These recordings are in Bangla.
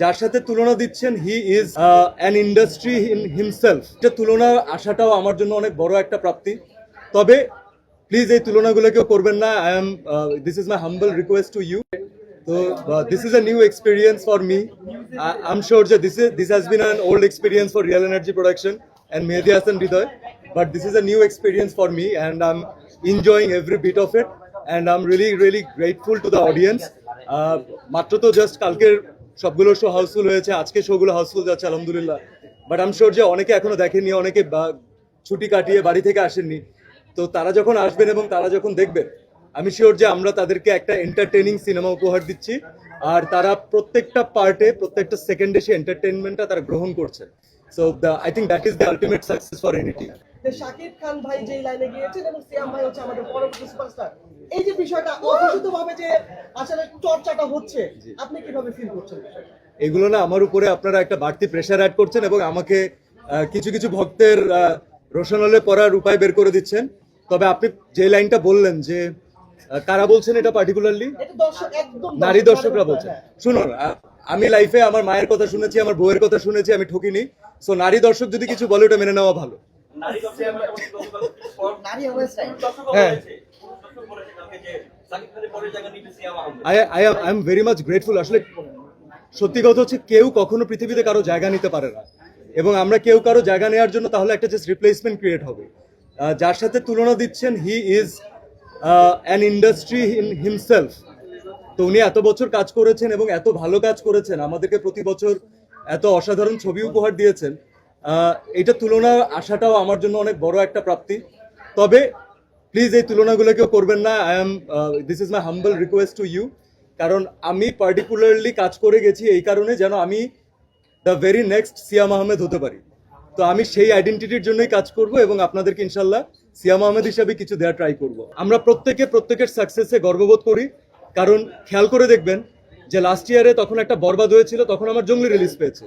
যার সাথে তুলনা দিচ্ছেন he is an industry in himself. এটা তুলনা আসাটাও আমার জন্য অনেক বড় একটা প্রাপ্তি। তবে প্লিজ এই তুলনাগুলো কেউ করবেন না। This is my humble request to you. So this is a new experience for me. I'm sure that this has been an old experience for Real Energy Production and Mehdi Hassan Hridoy, but this is a new experience for me and I'm enjoying every bit of it and I'm really grateful to the audience. মাত্র তো জাস্ট কালকের সবগুলো শো হাউসফুল হয়েছে, আজকে শোগুলো হাউসফুল যাচ্ছে আলহামদুলিল্লাহ। বাট আই এম শিওর যে অনেকে এখনো দেখেননি, অনেকে ছুটি কাটিয়ে বাড়ি থেকে আসেননি। তো তারা যখন আসবেন এবং তারা যখন দেখবেন, আমি শিওর যে আমরা তাদেরকে একটা এন্টারটেইনিং সিনেমা উপহার দিচ্ছি আর তারা প্রত্যেকটা পার্টে প্রত্যেকটা সেকেন্ডে সেই এন্টারটেইনমেন্টটা তারা গ্রহণ করছে। So I think that is the ultimate success for any team. Shakib Khan ভাই যেই লাইনে গিয়েছেন এবং সিয়াম ভাই হচ্ছে আমাদের পরবর্তী সুপারস্টার, এই যে বিষয়টা অঘোষিতভাবে যে আসলে চর্চাটা হচ্ছে, আপনি কিভাবে ফিল করছেন? এগুলো না আমার উপরে আপনারা একটা বাড়তি প্রেশার অ্যাড করছেন এবং আমাকে কিছু কিছু ভক্তের রোশনালে পড়ার উপায় বের করে দিচ্ছেন। তবে আপনি যে লাইনটা বললেন যে কারা বলছেন এটা পার্টিকুলারলি, নারী দর্শকরা বলছেন। শুনুন, আমি লাইফে আমার মায়ের কথা শুনেছি, আমার বউয়ের কথা শুনেছি, আমি ঠকিনি। সো নারী দর্শক যদি কিছু বলে ওটা মেনে নেওয়া ভালো। I am very much grateful. আসলে সত্যি কথা হচ্ছে কেউ কখনো পৃথিবীতে কারো জায়গা নিতে পারে না এবং আমরা কেউ কারো জায়গা নেওয়ার জন্য তাহলে একটা জাস্ট রিপ্লেসমেন্ট ক্রিয়েট হবে। যার সাথে তুলনা দিচ্ছেন he is an industry in himself. তো উনি এত বছর কাজ করেছেন এবং এত ভালো কাজ করেছেন, আমাদেরকে প্রতি বছর এত অসাধারণ ছবি উপহার দিয়েছেন। এটা তুলনা আসাটাও আমার জন্য অনেক বড় একটা প্রাপ্তি। তবে প্লিজ এই তুলনাগুলো কেউ করবেন না। This is my humble request to you. কারণ আমি পার্টিকুলারলি কাজ করে গেছি এই কারণে যেন আমি দ্য ভেরি নেক্সট সিয়াম আহমেদ হতে পারি। তো আমি সেই আইডেন্টিটির জন্যই কাজ করব এবং আপনাদেরকে ইনশাল্লাহ সিয়াম আহমেদ হিসাবে কিছু দেওয়ার ট্রাই করব। আমরা প্রত্যেকের সাকসেসে গর্ববোধ করি। কারণ খেয়াল করে দেখবেন যে লাস্ট ইয়ারে তখন একটা বরবাদ হয়েছিল, তখন আমার জঙ্গলি রিলিজ পেয়েছে।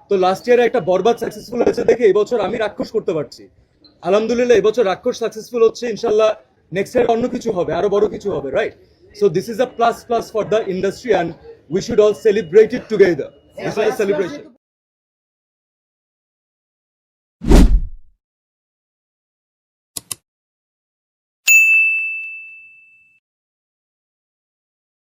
তো লাস্ট ইয়ারে একটা বরবাদ সাকসেসফুল হয়েছে দেখে এবছর আমি রাক্ষস করতে পারছি। আলহামদুলিল্লাহ এবছর রাক্ষস সাকসেসফুল হচ্ছে, ইনশাল্লাহ নেক্সট ইয়ার অন্য কিছু হবে, আরো বড় কিছু হবে, right? So this is a plus for the industry and we should all celebrate it together. This is a celebration.